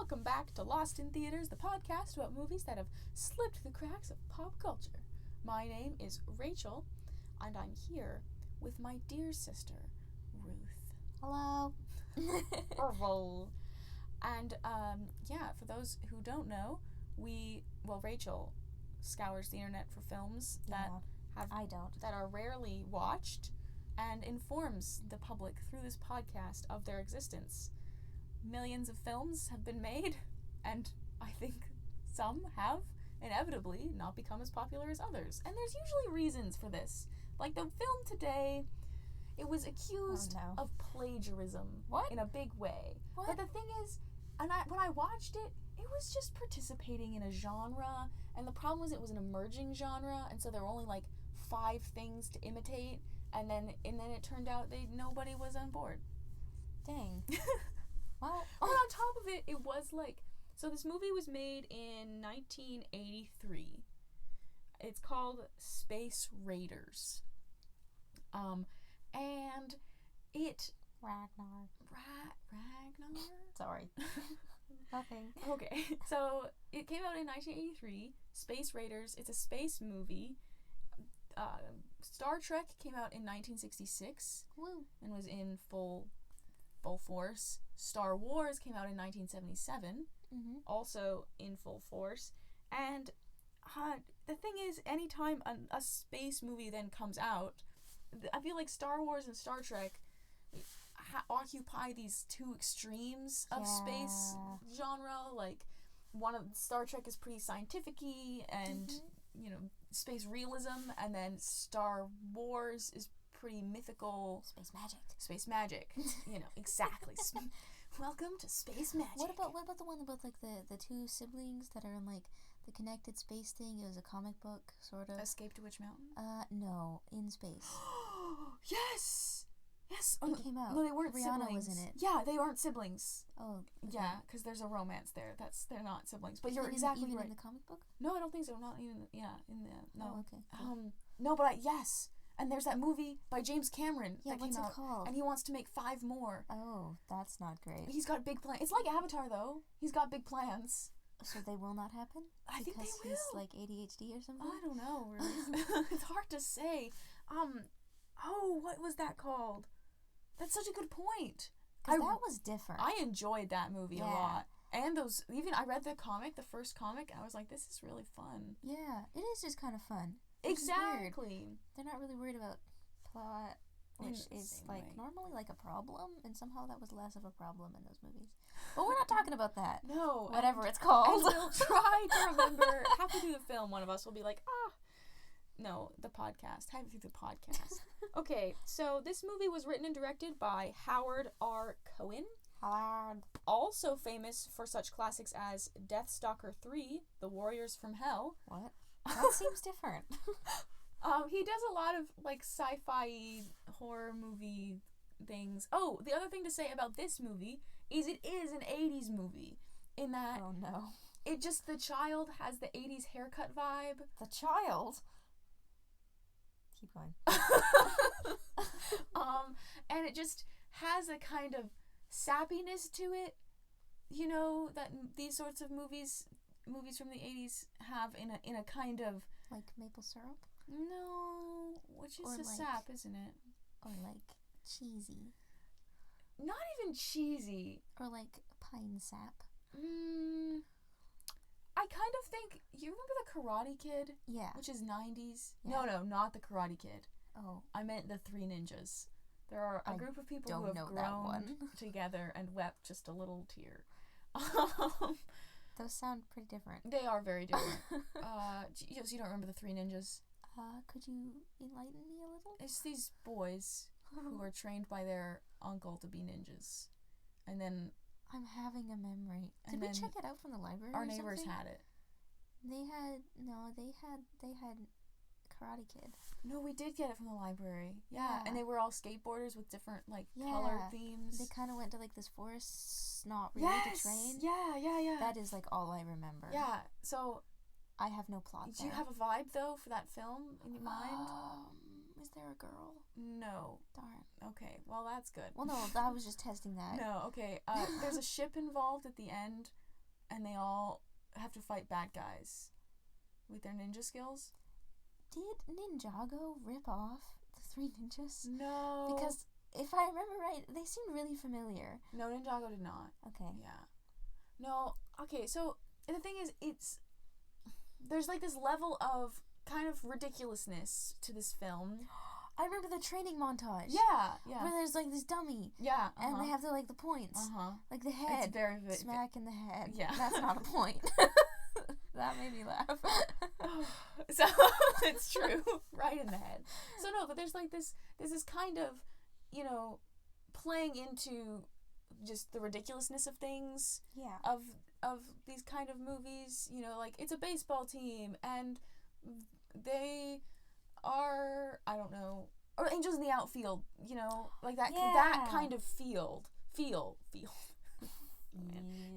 welcome back to Lost in Theaters, the podcast about movies that have slipped through the cracks of pop culture. My name is Rachel, and I'm here with my dear sister, Ruth. Hello. Hello. And, for those who don't know, Rachel scours the internet for films that are rarely watched and informs the public through this podcast of their existence. Millions of films have been made, and I think some have inevitably not become as popular as others. And there's usually reasons for this. Like the film today, it was accused of plagiarism in a big way. What? But the thing is, when I watched it, it was just participating in a genre, and the problem was it was an emerging genre, and so there were only like 5 things to imitate, and then it turned out nobody was on board. Dang. Well, but on top of it, it was like, so this movie was made in 1983. It's called Space Raiders. And it... Ragnar. Sorry. Nothing. Okay, so it came out in 1983. Space Raiders. It's a space movie. Star Trek came out in 1966. Woo. And was in full force. Star Wars came out in 1977, also in full force. And the thing is, anytime a space movie then comes out, I feel like Star Wars and Star Trek occupy these two extremes of space genre. Like, one of Star Trek is pretty scientific-y and space realism, and then Star Wars is pretty mythical. Space magic. Exactly. Welcome to Space Magic. What about the one about like the two siblings that are in like the connected space thing? It was a comic book, sort of. Escape to Witch Mountain? No, in space. Yes! It came out. No, they weren't Rihanna siblings. was in it. Yeah, they aren't siblings. Oh. Okay. Yeah, because there's a romance there. They're not siblings. But you're even exactly right. In the comic book? No, I don't think so. Not even. Yeah, no. Oh, okay. No, but yes. And there's that movie by James Cameron that what's came it out, called? and he wants to make 5 more. Oh, that's not great. He's got big plans. It's like Avatar, though. He's got big plans. So they will not happen? I think they will. Because he's like ADHD or something? I don't know, really. It's hard to say. What was that called? That's such a good point. Because that was different. I enjoyed that movie a lot. And I read the first comic, and I was like, this is really fun. Yeah, it is just kind of fun. Exactly. They're not really worried about plot, which is like normally like a problem, and somehow that was less of a problem in those movies. But we're not talking about that. No. Whatever it's called. And we'll try to remember. Halfway through the film, one of us will be like, no, the podcast. Halfway through the podcast. Okay, so this movie was written and directed by Howard R. Cohen. Also famous for such classics as Deathstalker 3, The Warriors from Hell. What? That seems different. He does a lot of like sci-fi horror movie things. Oh, the other thing to say about this movie is it is an 80s movie in that the child has the 80s haircut vibe. The child? Keep going. And it just has a kind of sappiness to it, that these sorts of movies from the 80s have in a kind of like maple syrup? No, which is a sap, isn't it? Or like cheesy. Not even cheesy. Or like pine sap. I kind of think, you remember the Karate Kid? Yeah. Which is 90s? Yeah. No, not the Karate Kid. Oh. I meant the 3 Ninjas. There are a group of people who have grown together and wept just a little tear. Those sound pretty different. They are very different. You don't remember the 3 Ninjas? Could you enlighten me a little? It's these boys who are trained by their uncle to be ninjas. And then... I'm having a memory. Did we check it out from the library? Our neighbors had it. They had Karate Kid. No, we did get it from the library. Yeah. And they were all skateboarders with different color themes. They kind of went to like this forest, not really to train. Yeah. That is like all I remember. Yeah. So I have no plot. Do you have a vibe though for that film in your mind? Is there a girl? No. Darn. Okay, well that's good. Well, no, I was just testing that. No, okay. There's a ship involved at the end and they all have to fight bad guys with their ninja skills. Did Ninjago rip off the Three Ninjas? No. Because if I remember right, they seemed really familiar. No, Ninjago did not. Okay. Yeah. No, okay, so the thing is, there's like this level of kind of ridiculousness to this film. I remember the training montage. Yeah. Where there's like this dummy. Yeah. And they have the like the points. Like the head. It's very smack in the head. Yeah. That's not a point. That made me laugh. So it's true. Right in the head. So no, but there's this kind of, you know, playing into just the ridiculousness of things. Yeah. Of these kind of movies, you know, like it's a baseball team and they are, I don't know, or Angels in the Outfield, you know, like that that kind of feel. Man,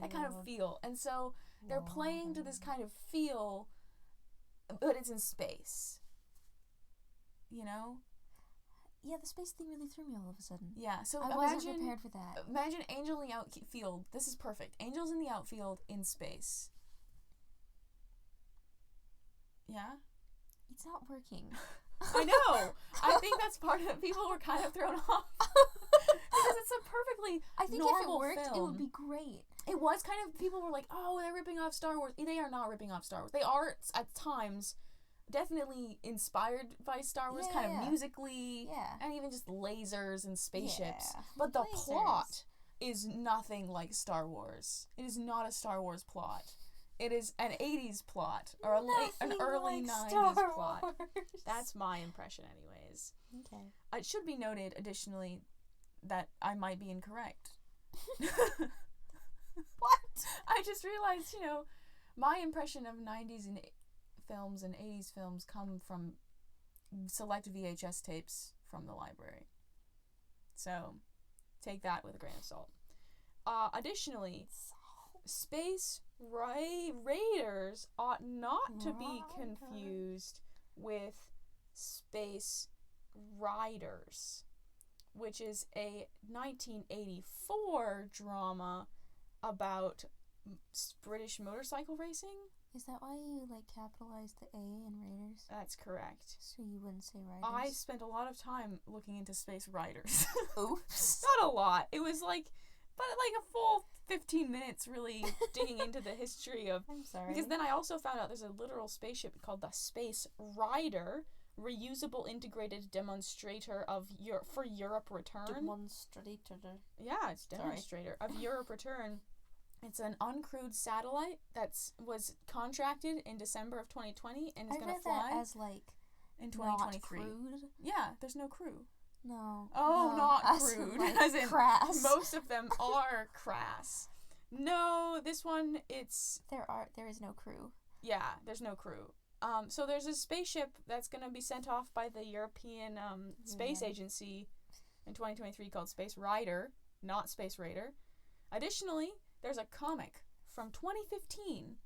that kind of feel. And so they're playing to this kind of feel, but it's in space. You know? Yeah, the space thing really threw me all of a sudden. Yeah, so I wasn't prepared for that. Imagine Angel in the Outfield. This is perfect. Angels in the Outfield in space. Yeah? It's not working. I know. I think that's part of it. People were kind of thrown off. Because it's a perfectly I think normal if it worked, film. it would be great. It was kind of, people were like, oh, they're ripping off Star Wars. They are not ripping off Star Wars. They are, at times, definitely inspired by Star Wars, kind of musically, and even just lasers and spaceships. Yeah. But the plot is nothing like Star Wars. It is not a Star Wars plot. It is an 80s plot, or an early like 90s plot. That's my impression anyways. Okay. It should be noted, additionally, that I might be incorrect. What? I just realized, you know, my impression of 90s and films and 80s films come from select VHS tapes from the library. So, take that with a grain of salt. Additionally, Space Raiders ought not to be confused with Space Riders, which is a 1984 drama about British motorcycle racing. Is that why you like capitalized the A in Raiders? That's correct. So you wouldn't say Riders? I spent a lot of time looking into Space Riders. Oops. Not a lot. It was like a full 15 minutes really digging into the history of... I'm sorry. Because then I also found out there's a literal spaceship called the Space Rider, reusable integrated demonstrator for Europe Return. Demonstrator. Yeah, it's demonstrator of Europe Return. It's an uncrewed satellite was contracted in December of 2020 and is going to fly that as like in 2023. Not crewed? Yeah, there's no crew. No. Oh, no. not As crude. like as in crass. Most of them are crass. No, this one there is no crew. Yeah, there's no crew. So there's a spaceship that's going to be sent off by the European Space Agency in 2023 called Space Rider, not Space Raider. Additionally, there's a comic from 2015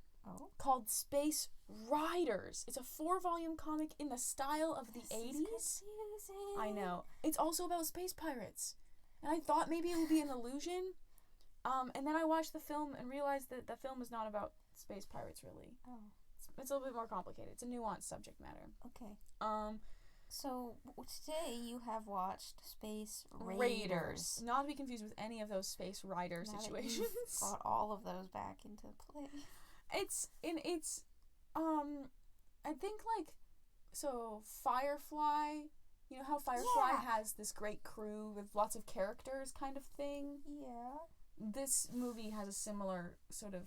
called Space Riders. It's a 4-volume comic in the style of the 80s. I know. It's also about space pirates. And I thought maybe it would be an illusion. And then I watched the film and realized that the film is not about space pirates, really. Oh. It's a little bit more complicated. It's a nuanced subject matter. Okay. So today you have watched Space Raiders. Not to be confused with any of those Space Rider situations. Brought all of those back into play. I think so Firefly, you know how Firefly has this great crew with lots of characters kind of thing? Yeah. This movie has a similar sort of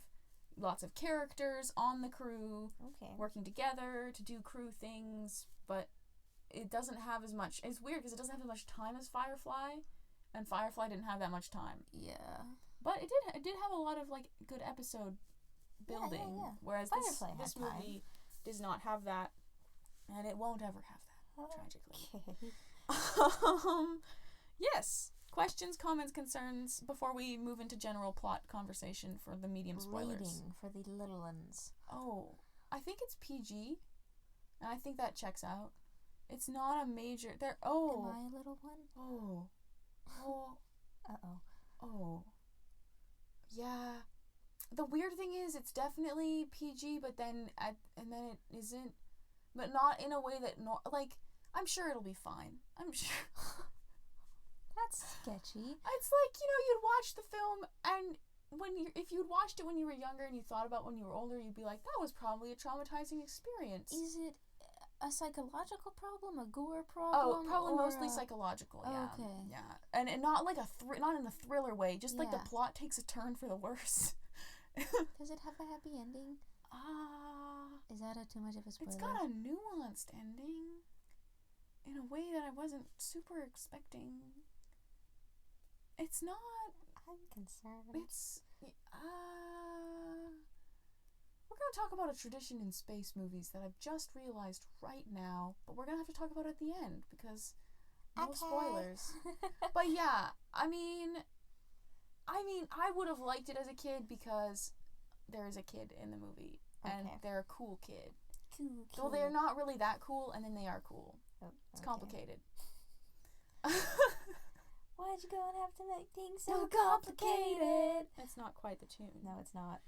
lots of characters on the crew, working together to do crew things, but it doesn't have as much. It's weird because it doesn't have as much time as Firefly, and Firefly didn't have that much time. Yeah. But it did have a lot of good episode building, whereas this movie does not have that, and it won't ever have that, tragically. Okay. Yes. Questions, comments, concerns before we move into general plot conversation for the medium spoilers. Rating for the little ones. Oh, I think it's PG, and I think that checks out. It's not a major. Am I a little one? Oh. Uh-oh. Oh. Yeah. the weird thing is, it's definitely PG, but then it isn't, but not in a way that I'm sure it'll be fine. I'm sure. That's sketchy. It's like, you'd watch the film, and if you'd watched it when you were younger and you thought about when you were older, you'd be like, that was probably a traumatizing experience. Is it a psychological problem, a gore problem? Oh, probably mostly psychological. Yeah. Okay. Yeah, and not like not in a thriller way. Just like the plot takes a turn for the worse. Does it have a happy ending? Is that too much of a spoiler? It's got a nuanced ending in a way that I wasn't super expecting. It's not. I'm concerned. It's we're going to talk about a tradition in space movies that I've just realized right now, but we're going to have to talk about it at the end because no spoilers. But yeah, I mean, I would have liked it as a kid because there is a kid in the movie, and they're a cool kid. Cool kid. Well, they're not really that cool, and then they are cool. It's complicated. Why'd you go and have to make things so complicated? That's not quite the tune. No, it's not.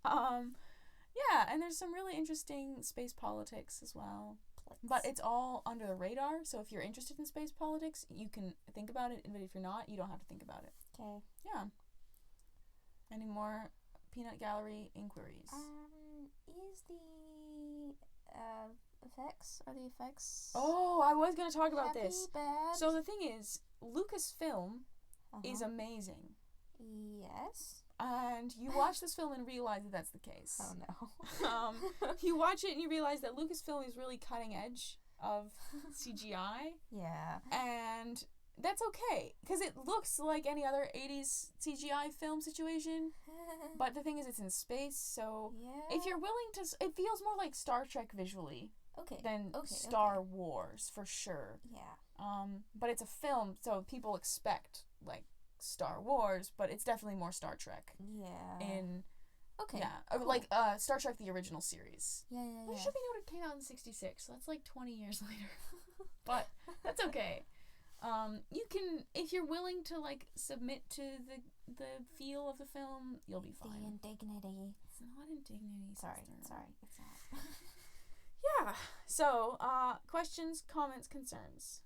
Yeah, and there's some really interesting space politics as well. But it's all under the radar, so if you're interested in space politics, you can think about it, but if you're not, you don't have to think about it. Okay. Yeah. Any more peanut gallery inquiries? Is the effects? Are the effects? Oh, I was going to talk about this. Bad? So the thing is, Lucasfilm is amazing. Yes. And you watch this film and realize that that's the case. Oh no. You watch it and you realize that Lucasfilm is really cutting edge of CGI. Yeah. And that's okay, because it looks like any other 80s CGI film situation. But the thing is, it's in space, so if you're willing to, it feels more like Star Trek visually than Star Wars, for sure. Yeah. But it's a film, so people expect, like, Star Wars, but it's definitely more Star Trek. Yeah. Cool. Like Star Trek the original series. Yeah. Which should be noted, came out in 1966, so that's like 20 years later. But that's okay. You can, if you're willing to like submit to the feel of the film, you'll be fine. The indignity. It's not indignity. Sorry, it's not. Yeah. So, questions, comments, concerns.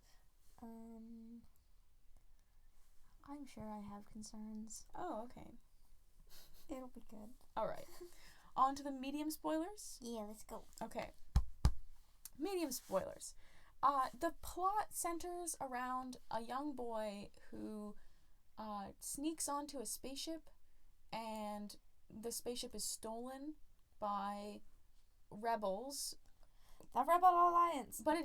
I'm sure I have concerns. Oh, okay. It'll be good. All right. On to the medium spoilers? Yeah, let's go. Okay. Medium spoilers. The plot centers around a young boy who sneaks onto a spaceship, and the spaceship is stolen by rebels. The Rebel Alliance. But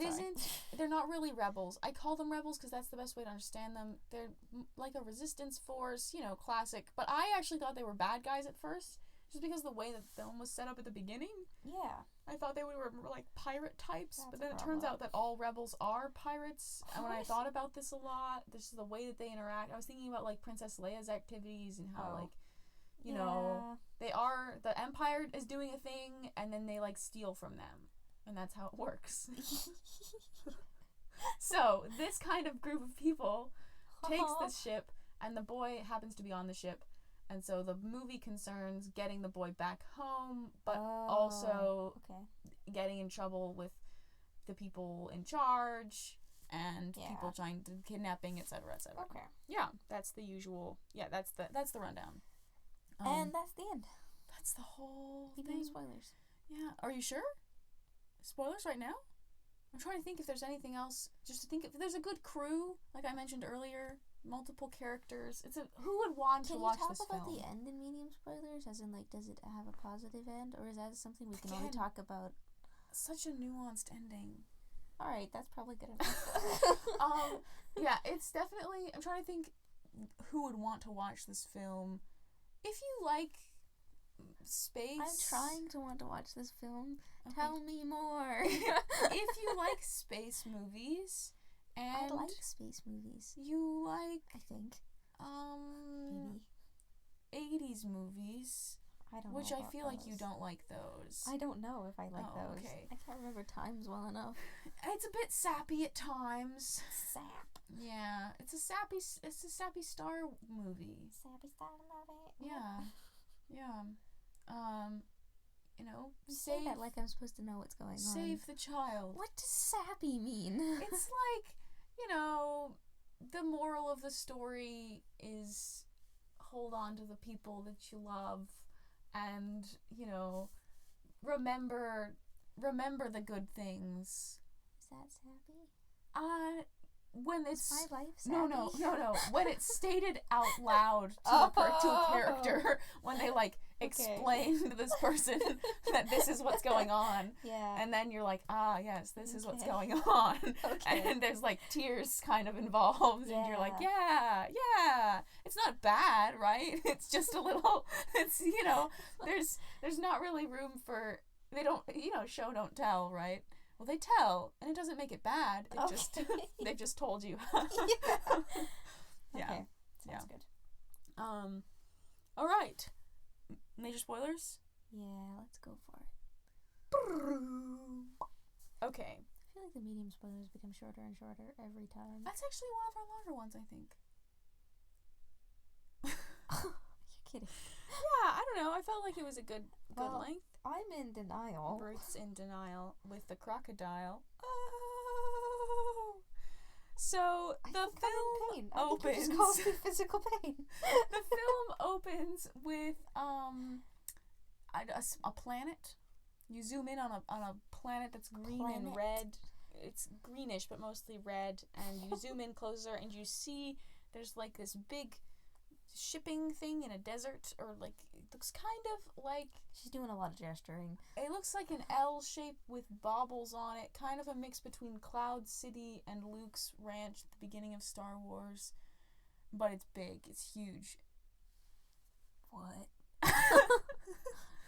they're not really rebels. I call them rebels because that's the best way to understand them. They're like a resistance force, classic. But I actually thought they were bad guys at first, just because the way the film was set up at the beginning. Yeah. I thought they were like pirate types, but then it turns out that all rebels are pirates. And when I thought about this a lot, this is the way that they interact. I was thinking about like Princess Leia's activities and how the Empire is doing a thing, and then they like steal from them. And that's how it works. So, this kind of group of people takes this ship, and the boy happens to be on the ship. And so the movie concerns getting the boy back home, but also getting in trouble with the people in charge and people trying to kidnapping, etc., etc. Okay. Yeah, that's the usual. Yeah, that's the rundown. And that's the end. That's the whole thing. Thing. Spoilers. Yeah. Are you sure? Spoilers right now? I'm trying to think if there's anything else. Just to think if there's a good crew, like I mentioned earlier, multiple characters. Who would want to watch this film? Can you talk about the end in medium spoilers? As in, like, does it have a positive end, or is that something we can only talk about? Such a nuanced ending. All right, that's probably good enough. Yeah, it's definitely. I'm trying to think who would want to watch this film. If you like space, I'm trying to want to watch this film. Okay. Tell me more. If you like space movies, and I like space movies. You like, I think, maybe 80s movies. I don't know. Which I feel like you don't like those. I don't know if I like those. Okay. I can't remember times well enough. It's a bit sappy at times. Sap. Yeah, it's a sappy star movie. Sappy star movie. Yeah. Yeah. You know, you say that like I'm supposed to know what's going on. Save the child. What does sappy mean? It's like, you know, the moral of the story is hold on to the people that you love and, you know, remember the good things. Is that sappy? When it's my life sappy? No. When it's stated out loud to a character, when they like explain to this person that this is what's going on, and then you're like, yes, this is what's going on, and there's like tears kind of involved, and you're like, yeah, it's not bad, right? It's just a little, it's, you know, there's not really room for, they don't, you know, show don't tell, right? Well, they tell, and it doesn't make it bad. It just they just told you. Okay. Sounds good. All right. Major spoilers? Yeah, let's go for it. Okay. I feel like the medium spoilers become shorter and shorter every time. That's actually one of our longer ones, I think. You're kidding. Yeah, I don't know. I felt like it was a good length. I'm in denial. Ruth's in denial with the crocodile. Oh. So the film opens. Just calls me physical pain. The film opens with a planet. You zoom in on a planet that's green and red. It's greenish, but mostly red. And you zoom in closer, and you see there's like this big shipping thing in a desert, or like it looks kind of like she's doing a lot of gesturing. It looks like an L shape with baubles on it, kind of a mix between Cloud City and Luke's ranch at the beginning of Star Wars, but it's big, it's huge. What?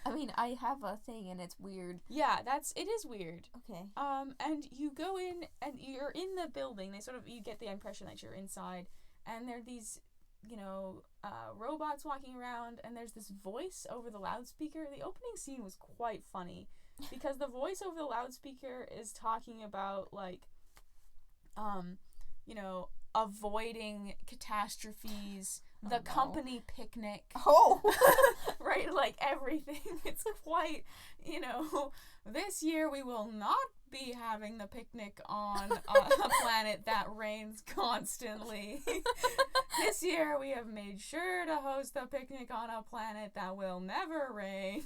I mean, I have a thing and it's weird. Yeah, it is weird. Okay. And you go in and you're in the building. You get the impression that you're inside, and there are these, you know, robots walking around, and there's this voice over the loudspeaker. The opening scene was quite funny because the voice over the loudspeaker is talking about, like, you know, avoiding catastrophes, the company picnic. Oh! Right? Like, everything. It's quite, you know, this year we will not be having the picnic on a planet that rains constantly. This year we have made sure to host the picnic on a planet that will never rain.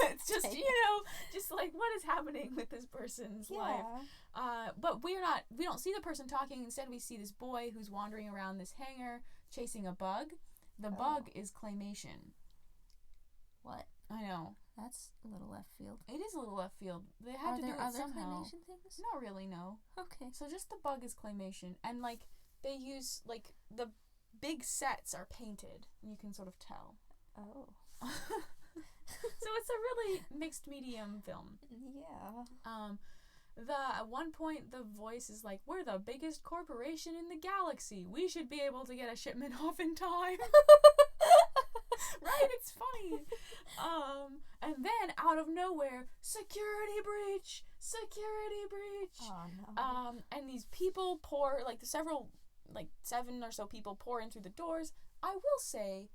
It's just, you know, just like what is happening with this person's life. But we don't see the person talking. Instead, we see this boy who's wandering around this hangar chasing a bug. The bug is claymation. What? I know. That's a little left field. It is a little left field. They had to do it somehow. Are there other claymation things? Not really, no. Okay. So just the bug is claymation. And, like, they use, like, the big sets are painted. You can sort of tell. Oh. So it's a really mixed medium film. Yeah. At one point, the voice is like, we're the biggest corporation in the galaxy. We should be able to get a shipment off in time. Right? It's funny. And then, out of nowhere, security breach! Oh, no. And these people pour, like, 7 or so people pour in through the doors. I will say,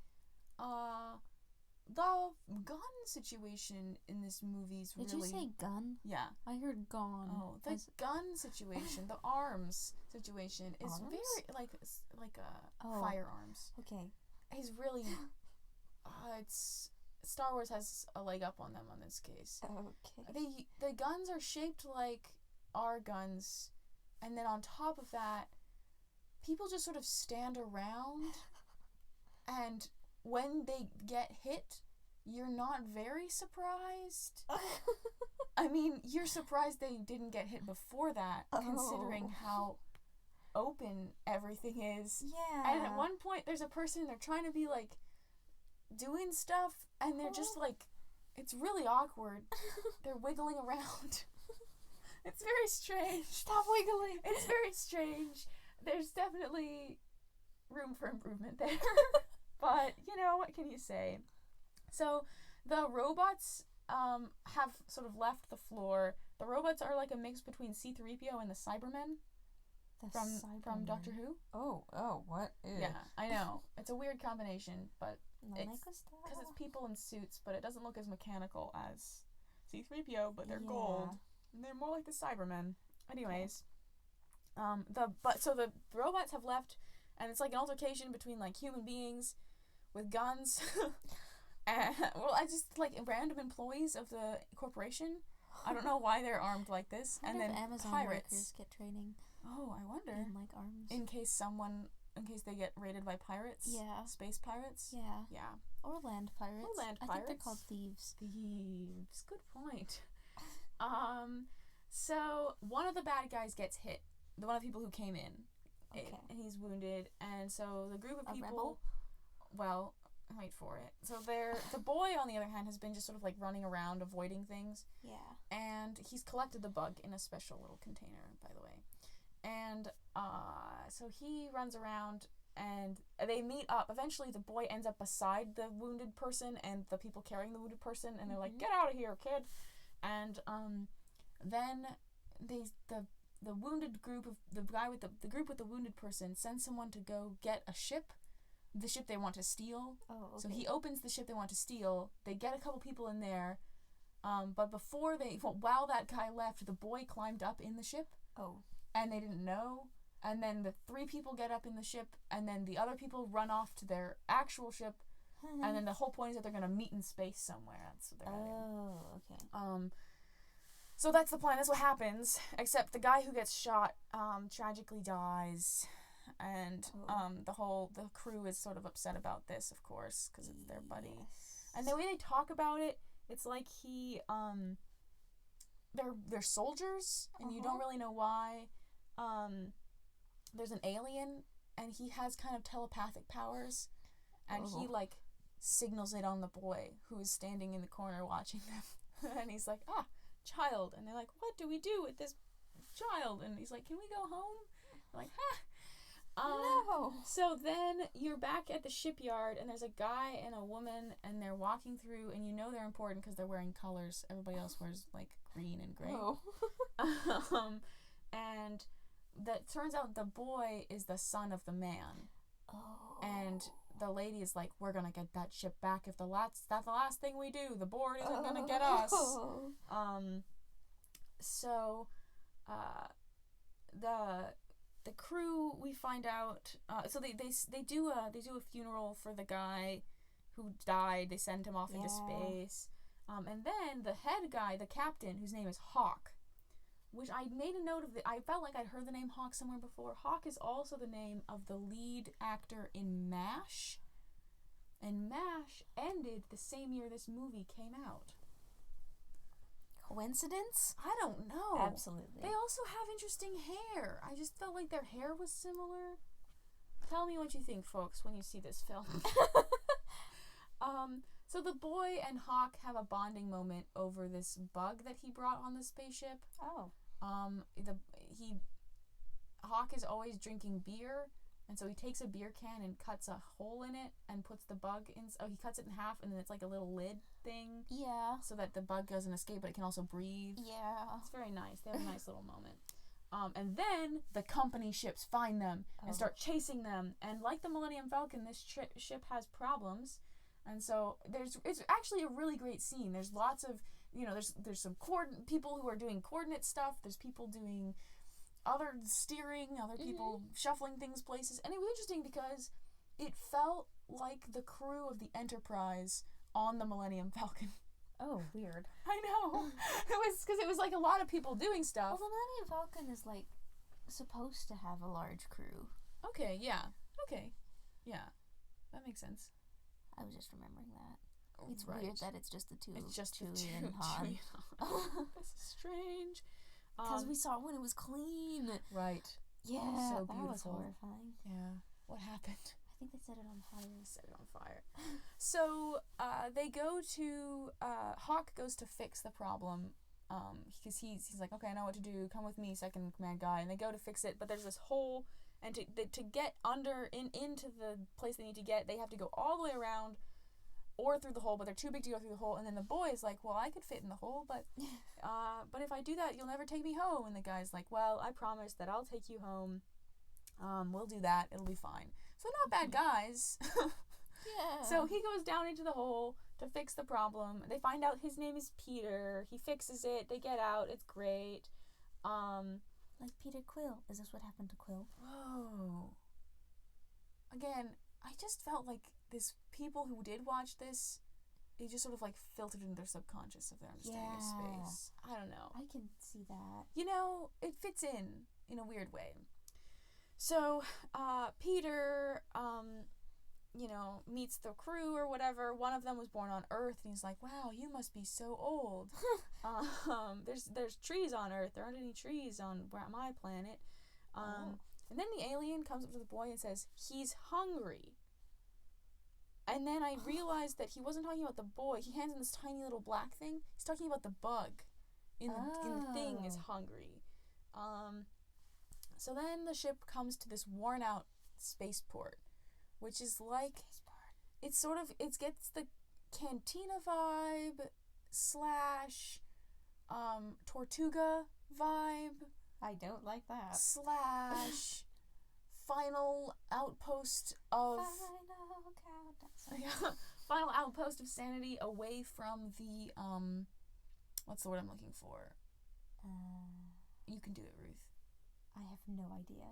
the gun situation in this movie's really... Did you say gun? Yeah. I heard gone. Oh, the gun situation, the arms situation is very, like firearms. Okay. Is really... it's... Star Wars has a leg up on them on this case. Okay. The guns are shaped like our guns, and then on top of that, people just sort of stand around, and when they get hit, you're not very surprised. I mean, you're surprised they didn't get hit before that, considering how open everything is. Yeah. And at one point, there's a person, they're trying to be, like, doing stuff, and they're just, like, it's really awkward. They're wiggling around. It's very strange. Stop wiggling. It's very strange. There's definitely room for improvement there. But, you know, what can you say? So, the robots have sort of left the floor. The robots are like a mix between C-3PO and the Cybermen from Doctor Who. Oh, what? Ew. Yeah, I know. It's a weird combination, but Because it's people in suits, but it doesn't look as mechanical as C-3PO, but they're gold. And they're more like the Cybermen. Anyways, so the robots have left, and it's like an altercation between like human beings with guns. And, well, I just like random employees of the corporation. I don't know why they're armed like this. And then Amazon pirates workers get training. Oh, I wonder. In like arms. In case they get raided by pirates. Yeah. Space pirates. Yeah. Yeah. Or land pirates. I think they're called thieves. Thieves. Good point. So one of the bad guys gets hit. One of the people who came in. Okay. And he's wounded, and so the group of people. Rebel? Well, wait for it. So the boy, on the other hand, has been just sort of like running around avoiding things. Yeah. And he's collected the bug in a special little container, by the way. And so he runs around, and they meet up. Eventually, the boy ends up beside the wounded person and the people carrying the wounded person, and they're like, "Get out of here, kid!" And then the wounded group of the group with the wounded person sends someone to go get a ship. The ship they want to steal. Oh, okay. So he opens the ship they want to steal. They get a couple people in there, but while that guy left, the boy climbed up in the ship. Oh. And they didn't know. And then the 3 people get up in the ship, and then the other people run off to their actual ship. And then the whole point is that they're gonna meet in space somewhere. That's what they're heading. Oh, okay. So that's the plan. That's what happens. Except the guy who gets shot tragically dies. And the crew is sort of upset about this, of course, because it's their buddy. Yes. And the way they talk about it, it's like they're soldiers, and you don't really know why. There's an alien, and he has kind of telepathic powers, and he like signals it on the boy who is standing in the corner watching them. And he's like, child. And they're like, what do we do with this child? And he's like, can we go home? They're like, no. So then you're back at the shipyard, and there's a guy and a woman, and they're walking through, and you know they're important because they're wearing colors. Everybody else wears like green and gray. Oh. And that turns out the boy is the son of the man. Oh. And the lady is like, we're gonna get that ship back if that's the last thing we do. The board isn't gonna get us. So the crew, we find out, so they do a funeral for the guy who died. They send him off into space. And then the head guy, the captain, whose name is Hawk, which I made a note of. I felt like I'd heard the name Hawk somewhere before. Hawk is also the name of the lead actor in MASH. And MASH ended the same year this movie came out. Coincidence? I don't know. Absolutely. They also have interesting hair. I just felt like their hair was similar. Tell me what you think, folks, when you see this film. So the boy and Hawk have a bonding moment over this bug that he brought on the spaceship. Oh. Hawk is always drinking beer, and so he takes a beer can and cuts a hole in it and puts the bug in. Oh, he cuts it in half, and then it's like a little lid thing. Yeah. So that the bug doesn't escape, but it can also breathe. Yeah. It's very nice. They have a nice little moment. And then the company ships find them and start chasing them. And like the Millennium Falcon, this ship has problems. And so it's actually a really great scene. There's lots of, there's some people who are doing coordinate stuff. There's people doing other steering, other people shuffling things places. And it was interesting because it felt like the crew of the Enterprise on the Millennium Falcon. Oh, weird. I know. It was like a lot of people doing stuff. Well, the Millennium Falcon is like supposed to have a large crew. Okay, yeah. That makes sense. I was just remembering that. It's right. Weird that it's just the two. It's just Chewie and Han. This is strange. Because we saw it when it was clean. Right. Yeah, so that was horrifying. Yeah. What happened? I think they set it on fire. So they go to Hawk goes to fix the problem because he's like, okay, I know what to do. Come with me, second command guy. And they go to fix it, but there's this hole, and to get into the place they need to get, they have to go all the way around or through the hole, but they're too big to go through the hole. And then the boy is like, well, I could fit in the hole, but if I do that, you'll never take me home. And the guy's like, well, I promise that I'll take you home. We'll do that. It'll be fine. So not bad guys. Yeah. So he goes down into the hole to fix the problem. They find out his name is Peter. He fixes it. They get out. It's great. Like Peter Quill. Is this what happened to Quill? Whoa. Again, I just felt like this people who did watch this, it just sort of like filtered into their subconscious of their understanding of space. I don't know. I can see that. You know, it fits in a weird way. So, Peter, you know, meets the crew or whatever. One of them was born on Earth, and he's like, "Wow, you must be so old." There's trees on Earth. There aren't any trees on my planet. And then the alien comes up to the boy and says, "He's hungry." And then I realized that he wasn't talking about the boy. He hands him this tiny little black thing. He's talking about the bug in the thing is hungry. So then the ship comes to this worn out spaceport, which is like, it's sort of, it gets the Cantina vibe / Tortuga vibe. I don't like that. / final outpost of final outpost of sanity away from the what's the word I'm looking for? You can do it, Ruth. I have no idea.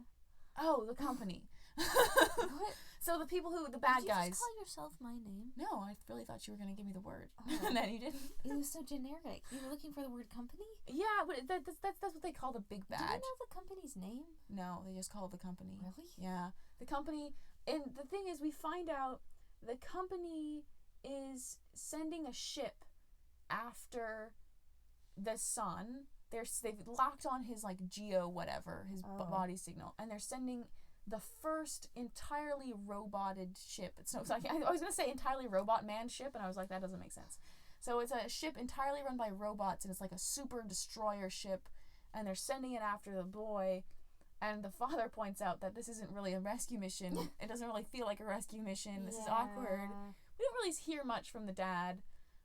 Oh, the company. What? So the people the bad Did you guys. just call yourself my name? No, I really thought you were gonna give me the word, and then you didn't. It was so generic. You were looking for the word company? Yeah, but that's what they call the big bad. Do you know the company's name? No, they just call it the company. Really? Yeah, the company. And the thing is, we find out the company is sending a ship after the sun. They've locked on his like geo whatever, his body signal, and they're sending the first entirely roboted ship. It's like I was gonna say entirely robot manned ship, and I was like, that doesn't make sense. So it's a ship entirely run by robots, and it's like a super destroyer ship, and they're sending it after the boy. And the father points out that this isn't really a rescue mission. It doesn't really feel like a rescue mission. This is awkward. We don't really hear much from the dad.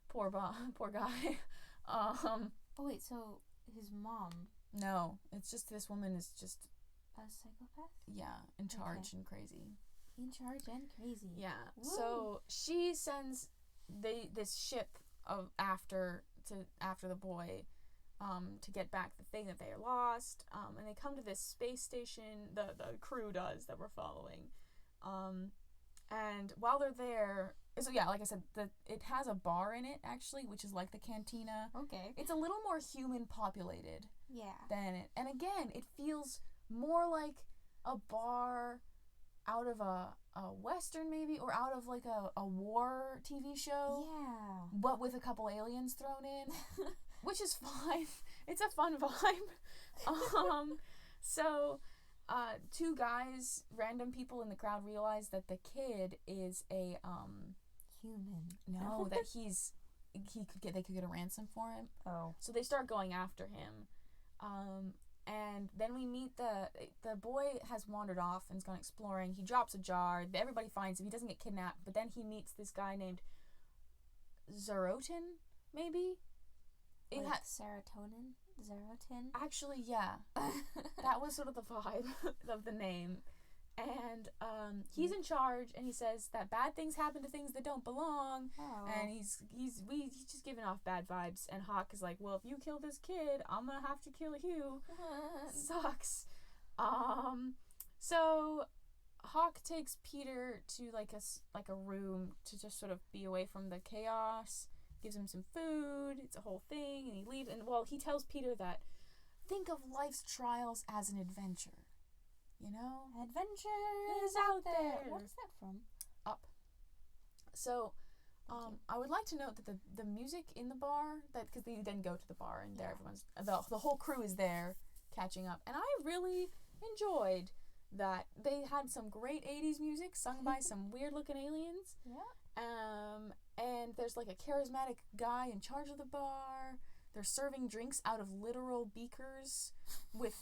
Poor guy. Oh wait, so his mom? No, it's just this woman is just a psychopath? Yeah, in charge and crazy. In charge and crazy. Yeah. Woo. So she sends this ship after the boy to get back the thing that they lost. And they come to this space station. The crew does that we're following. And while they're there, so yeah, like I said, it has a bar in it actually, which is like the cantina. Okay. It's a little more human populated. Yeah. Than it, and again, it feels more like a bar out of a western maybe, or out of like a war TV show. Yeah. But with a couple aliens thrown in, which is fine. It's a fun vibe. So, two guys, random people in the crowd, realize that the kid is a human. No, that they could get a ransom for him. Oh. So they start going after him. And then we meet the boy has wandered off and's gone exploring. He drops a jar. Everybody finds him. He doesn't get kidnapped, but then he meets this guy named Zerotin, maybe? Like serotonin? Zerotin? Actually, yeah. That was sort of the vibe of the name. And he's in charge, and he says that bad things happen to things that don't belong. Oh. And he's just giving off bad vibes. And Hawk is like, well, if you kill this kid, I'm gonna have to kill you. Sucks. So Hawk takes Peter to like a room to just sort of be away from the chaos. Gives him some food. It's a whole thing, and he leaves. And he tells Peter that think of life's trials as an adventure. You know? Adventure is out there. What is that from? Up. So, I would like to note that the music in the bar, because they then go to the bar and there everyone's, the whole crew is there catching up. And I really enjoyed that. They had some great 80s music sung by some weird looking aliens. Yeah. And there's like a charismatic guy in charge of the bar. They're serving drinks out of literal beakers with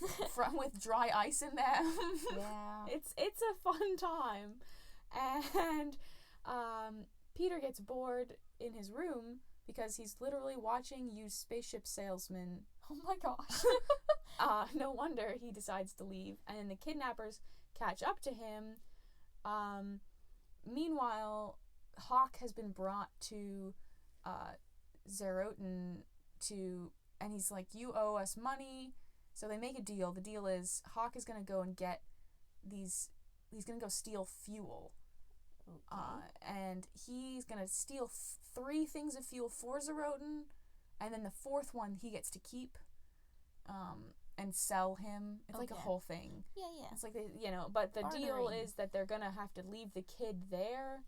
dry ice in them. Yeah. It's a fun time. And Peter gets bored in his room because he's literally watching used spaceship salesmen. Oh my gosh. No wonder he decides to leave. And then the kidnappers catch up to him. Meanwhile, Hawk has been brought to Zerotin and he's like, you owe us money. So they make a deal. The deal is Hawk is going to go and get he's going to go steal fuel. Okay. And he's going to steal 3 things of fuel for Zerotin, and then the 4th one he gets to keep and sell him. It's like a whole thing. Yeah. It's like, but the deal is that they're going to have to leave the kid there.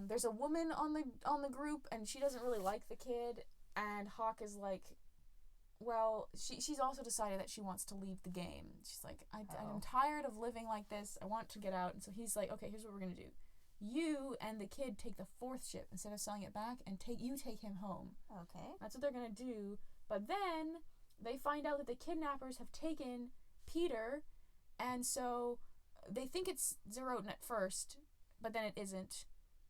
There's a woman on the group, and she doesn't really like the kid, and Hawk is like, well, she's also decided that she wants to leave the game. She's like, I'm tired of living like this. I want to get out. And so he's like, okay, here's what we're going to do. You and the kid take the 4th ship instead of selling it back, and take him home. Okay. That's what they're going to do. But then they find out that the kidnappers have taken Peter, and so they think it's Zerotin at first, but then it isn't.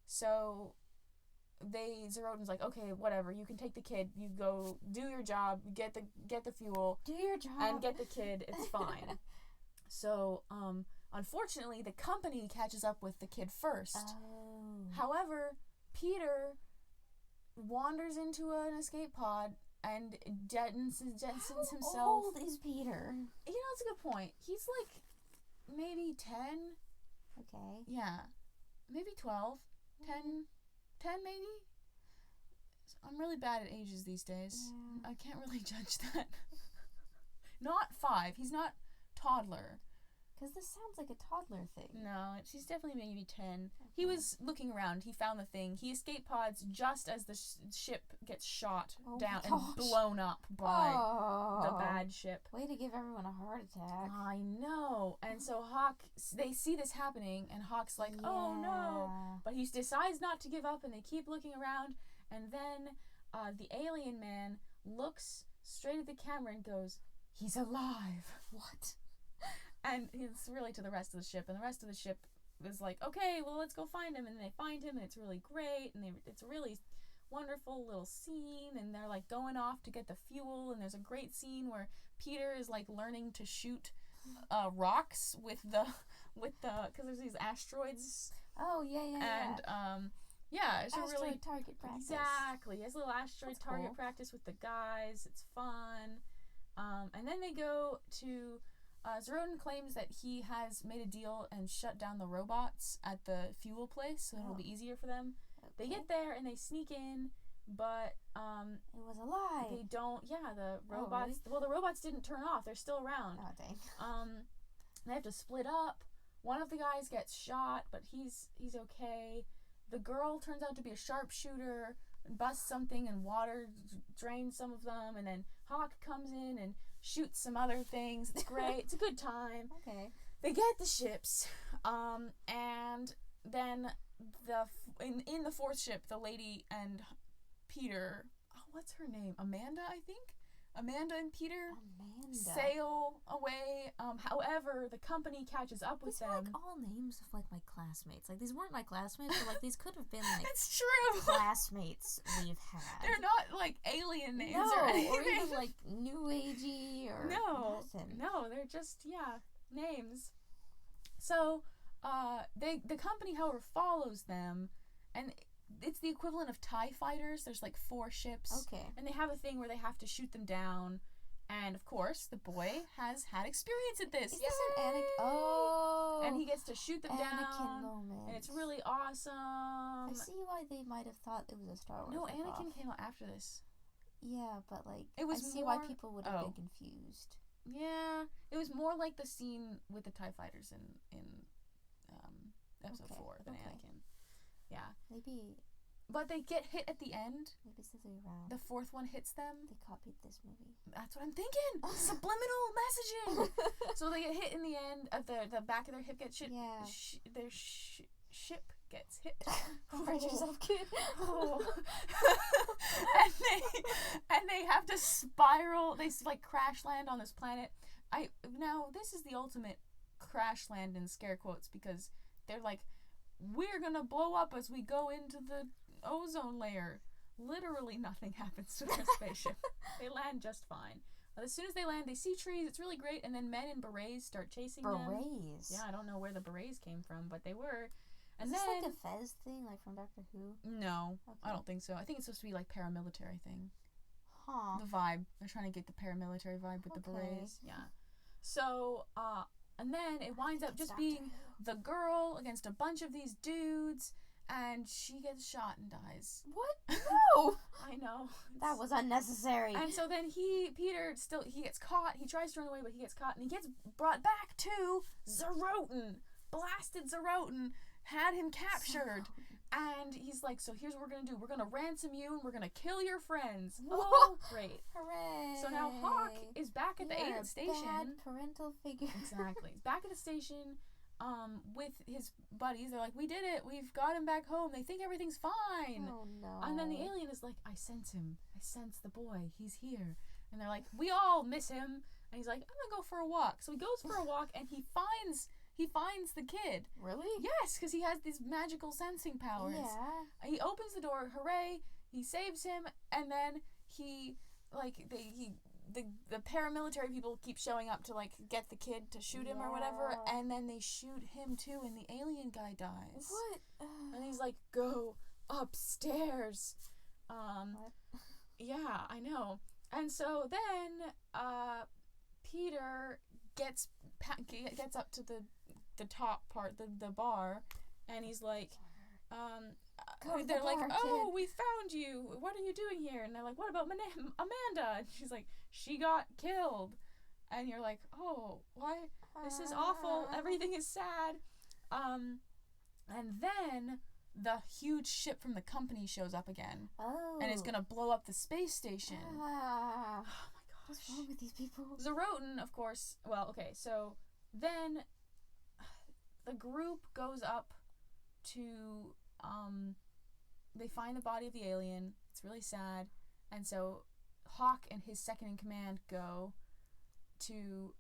So Zerotin's like, okay, whatever, you can take the kid, you go do your job, get the fuel, do your job, and get the kid, it's fine. So unfortunately the company catches up with the kid first. However, Peter wanders into an escape pod and jettisons himself. How old is Peter? It's a good point. He's like maybe 10. Okay. Yeah, maybe 12. 10 maybe? I'm really bad at ages these days. Yeah. I can't really judge that. Not 5. He's not toddler. Because this sounds like a toddler thing. No, she's definitely maybe 10. Okay. He was looking around. He found the thing. He escape pods just as the ship gets shot down and blown up by the bad ship. Way to give everyone a heart attack. I know. And so Hawk, they see this happening, and Hawk's like, oh no. But he decides not to give up, and they keep looking around. And then the alien man looks straight at the camera and goes, he's alive. What? And it's really to the rest of the ship, and the rest of the ship is like, okay, well, let's go find him. And they find him, and it's really great, and it's a really wonderful little scene, and they're like going off to get the fuel, and there's a great scene where Peter is like learning to shoot rocks with the because there's these asteroids. Oh yeah. And it's asteroid a really target practice. Exactly, it's a little asteroid target practice with the guys. It's fun. And then they go to. Zerotin claims that he has made a deal and shut down the robots at the fuel place, so it'll be easier for them. Okay. They get there and they sneak in, but it was a lie. They don't. Yeah, the robots. Really? Well, the robots didn't turn off. They're still around. Oh dang. They have to split up. One of the guys gets shot, but he's okay. The girl turns out to be a sharpshooter and busts something, and water drains some of them, and then Hawk comes in and shoots some other things. It's great. It's a good time. Okay. They get the ships, and then in the 4th ship, the lady and Peter. Oh, what's her name? Amanda, I think. Amanda and Peter sail away. However, the company catches up with them. These are like all names of like my classmates. Like these weren't my classmates, but like these could have been like it's true classmates we've had. They're not like alien names or anything. Or even like new agey or nothing. No, they're just names. So the company, however, follows them, and it's the equivalent of TIE fighters. There's like 4 ships. Okay. And they have a thing where they have to shoot them down. And of course, the boy has had experience at this. Is this an Anakin? Oh. And he gets to shoot them Anakin down. Moment. And it's really awesome. I see why they might have thought it was a Star Wars. No, Anakin came out after this. Yeah, but like it was I see why people would have been confused. Yeah, it was more like the scene with the TIE fighters in episode 4 than Anakin. Yeah. Maybe. But they get hit at the end. Maybe it's the other way around. The 4th one hits them. They copied this movie. That's what I'm thinking. Subliminal messaging. So they get hit in the end. The back of their hip gets shit. Yeah. Their ship gets hit. Hurt yourself, kid. and they have to spiral. They like crash land on this planet. Now this is the ultimate crash land in scare quotes, because they're like, we're gonna blow up as we go into the ozone layer. Literally nothing happens to their spaceship. They land just fine. As soon as they land, they see trees. It's really great. And then men in berets start chasing them. Berets? Yeah, I don't know where the berets came from, but they were. And is then this like a Fez thing, like from Doctor Who? No, Okay. I don't think so. I think it's supposed to be like paramilitary thing. Huh. The vibe. They're trying to get the paramilitary vibe with the berets. Yeah. So, and then it winds up just being the girl against a bunch of these dudes, and she gets shot and dies. What? No! I know. That was unnecessary. And so then Peter gets caught. He tries to run away, but he gets caught, and he gets brought back to Zerotin. Blasted Zerotin had him captured. And he's like, so here's what we're going to do. We're going to ransom you, and we're going to kill your friends. Oh, great. Hooray. So now Hawk is back at the Aiden station. Bad parental figure. Exactly. He's back at the station with his buddies. They're like, we did it. We've got him back home. They think everything's fine. Oh, no. And then the alien is like, I sense him. I sense the boy. He's here. And they're like, we all miss him. And he's like, I'm going to go for a walk. So he goes for a walk, and he finds the kid. Really? Yes, because he has these magical sensing powers. Yeah. He opens the door, hooray, he saves him, and then the paramilitary people keep showing up to like get the kid to shoot him or whatever, and then they shoot him too, and the alien guy dies. What? And he's like, go upstairs. What? Yeah, I know. And so then Peter gets up to the top part, the bar, and he's like, they're like, oh, we found you. What are you doing here? And they're like, what about Amanda? And she's like, she got killed. And you're like, oh, why? This is awful. Everything is sad. And then the huge ship from the company shows up again. Oh. And is gonna blow up the space station. Oh my gosh. What's wrong with these people? Zerotin, of course. Well, okay, so then the group goes up to, they find the body of the alien. It's really sad. And so Hawk and his second in command go to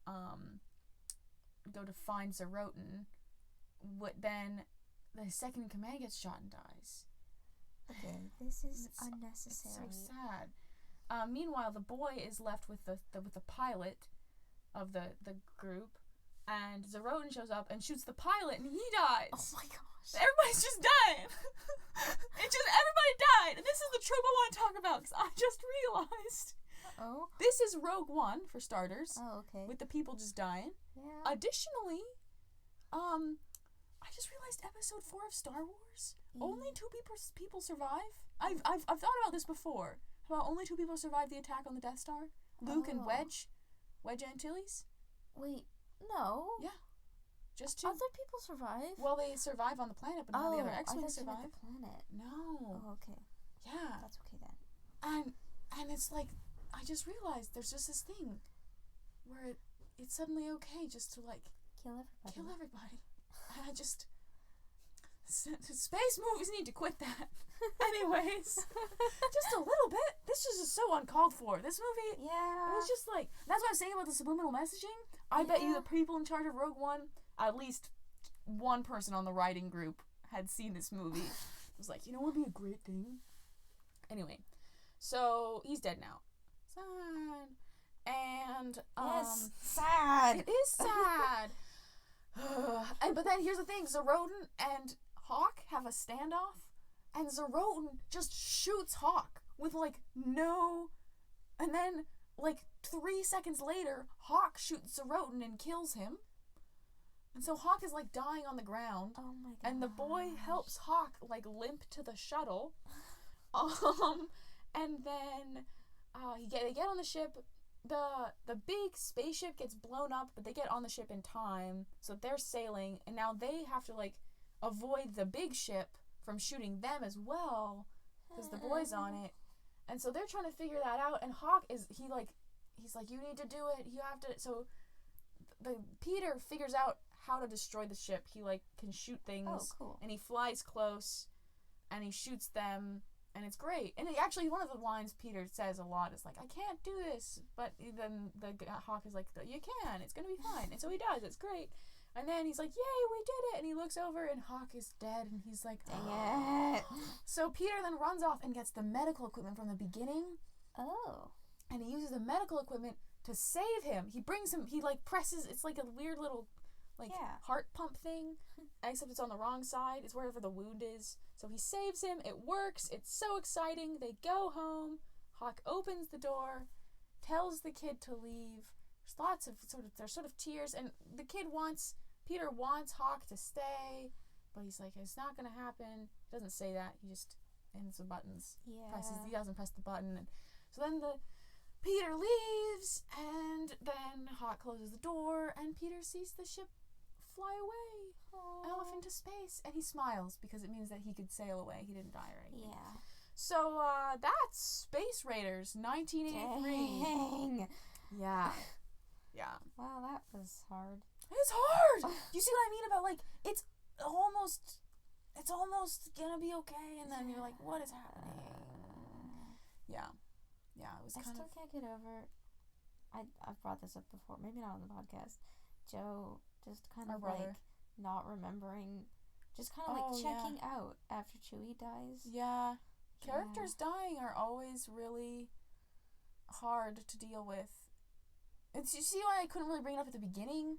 find Zerotin. Then the second in command gets shot and dies. Okay, this is unnecessary. It's so sad. Meanwhile, the boy is left with the pilot of the group, and Zerotin shows up and shoots the pilot, and he dies. Oh my gosh! Everybody's just dying. Everybody died, and this is the trope I want to talk about because I just realized. Oh. This is Rogue One for starters. Oh, okay. With the people just dying. Yeah. Additionally, I just realized Episode 4 of Star Wars. Only 2 people survive. I've thought about this before. How only 2 people survived the attack on the Death Star? Luke and Wedge Antilles. Wait, no. Yeah, just 2. Other people survive. Well, they survive on the planet, but none of the other X-Wings survive. The planet. No. Oh, okay. Yeah. That's okay then. And it's like I just realized there's just this thing where it's suddenly okay just to like kill everybody. I just space movies need to quit that. Anyways, just a little bit. This is just so uncalled for. This movie, yeah, it was just like, that's what I'm saying about the subliminal messaging. I bet you the people in charge of Rogue One, at least one person on the writing group had seen this movie. It was like, what would be a great thing? Anyway, so he's dead now. Sad. And yes, sad. It is sad. But then here's the thing: Zerotin and Hawk have a standoff, and Zerotin just shoots Hawk with and then 3 seconds later, Hawk shoots Zerotin and kills him. And so Hawk is dying on the ground. Oh my god! And the boy helps Hawk limp to the shuttle. And then they get on the ship. The big spaceship gets blown up, but they get on the ship in time, so they're sailing, and now they have to avoid the big ship from shooting them as well, because the boy's on it, and so they're trying to figure that out. And Hawk he's like, you need to do it. You have to. So the Peter figures out how to destroy the ship. He can shoot things. Oh, cool. And he flies close, and he shoots them. And it's great. And actually, one of the lines Peter says a lot is I can't do this. But then the Hawk is like, you can. It's going to be fine. And so he does. It's great. And then he's like, yay, we did it. And he looks over, and Hawk is dead. And he's like, dang it. So Peter then runs off and gets the medical equipment from the beginning. Oh. And he uses the medical equipment to save him. He brings him, presses, it's like a weird little heart pump thing, except it's on the wrong side. It's wherever the wound is. So he saves him. It works. It's so exciting. They go home. Hawk opens the door, tells the kid to leave. There's lots of sort of tears, and Peter wants Hawk to stay, but he's like, it's not gonna happen. He doesn't say that. He just ends the buttons. Yeah. He doesn't press the button, and so then Peter leaves, and then Hawk closes the door, and Peter sees the ship fly away, off into space, and he smiles because it means that he could sail away. He didn't die or anything. Yeah. So that's Space Raiders, 1983. Dang. Yeah. Yeah. Wow, that was hard. It's hard. You see what I mean about like it's almost gonna be okay, and then you're like, what is happening? Yeah. Yeah, it was I still can't get over. I've brought this up before, maybe not on the podcast. Joe just kind of like not remembering, just kind of like checking out after Chewie dies. Yeah. Characters dying are always really hard to deal with. And you see why I couldn't really bring it up at the beginning?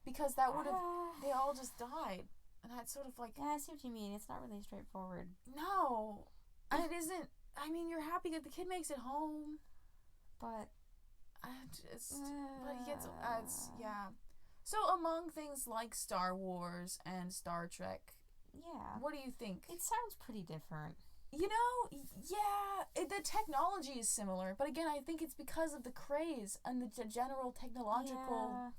Because that would have, they all just died. And that's sort of like... Yeah, I see what you mean. It's not really straightforward. No. And it isn't, I mean, you're happy that the kid makes it home. But... but he gets, yeah. So among things like Star Wars and Star Trek, what do you think? It sounds pretty different. You know, yeah, the technology is similar, but again, I think it's because of the craze and the general technological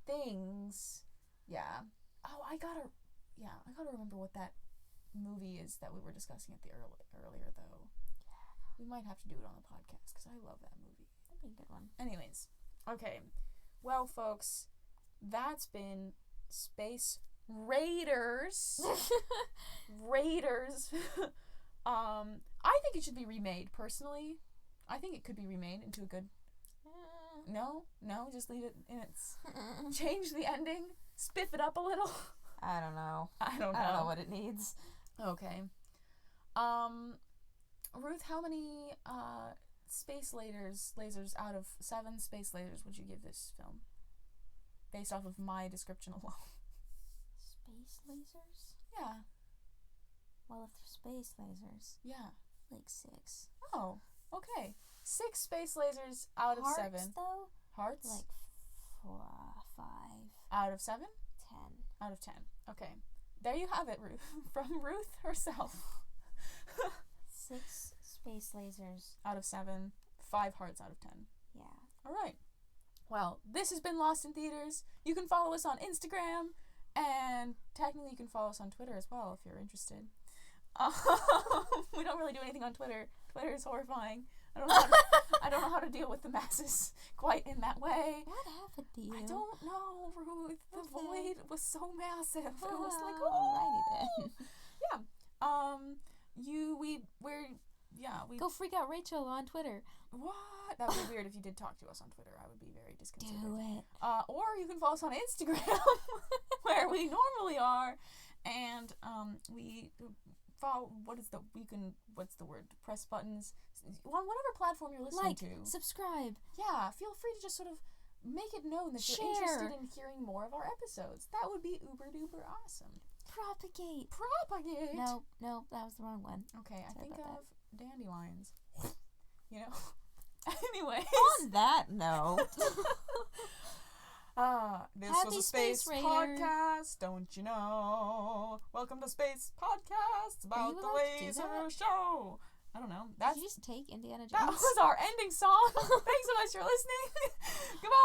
things. Yeah. Oh, I gotta remember what that movie is that we were discussing at the earlier though. Yeah. We might have to do it on the podcast because I love that movie. That'd be a good one. Anyways, okay. Well, folks, that's been Space Raiders. Raiders. I think it should be remade, personally. I think it could be remade into a good... No, just leave it in its... Change the ending, spiff it up a little. I don't know. I don't know what it needs. Okay. Ruth, how many space lasers out of 7 space lasers would you give this film? Based off of my description alone. Space lasers? Yeah. Well, if they're space lasers. Yeah. Like 6. Oh, okay. 6 space lasers out of 7. Hearts, though? Hearts? Like 4, 5. Out of 7? 10. Out of 10. Okay. There you have it, Ruth. From Ruth herself. 6 space lasers. Out of 7. 5 hearts out of 10. Yeah. Alright. Well, this has been Lost in Theaters. You can follow us on Instagram, and technically you can follow us on Twitter as well if you're interested. We don't really do anything on Twitter. Twitter is horrifying. I don't know how to deal with the masses quite in that way. What happened to you? I don't know, Ruth. The void was so massive. It was like, alrighty then. Yeah. We go freak out Rachel on Twitter. What? That would be weird if you did talk to us on Twitter. I would be very disconcerted. Do it. Or you can follow us on Instagram, where we normally are, and we follow. What's the word? Press buttons on whatever platform you're listening to. Subscribe. Yeah, feel free to just sort of make it known that you're interested in hearing more of our episodes. That would be uber duper awesome. Propagate. No, that was the wrong one. Okay, I think of dandelions. You know? Anyways. On that note. This was a Space Podcast, don't you know? Welcome to Space Podcast about the laser show. I don't know. Did you just take Indiana Jones? That was our ending song. Thanks so much for listening. Goodbye.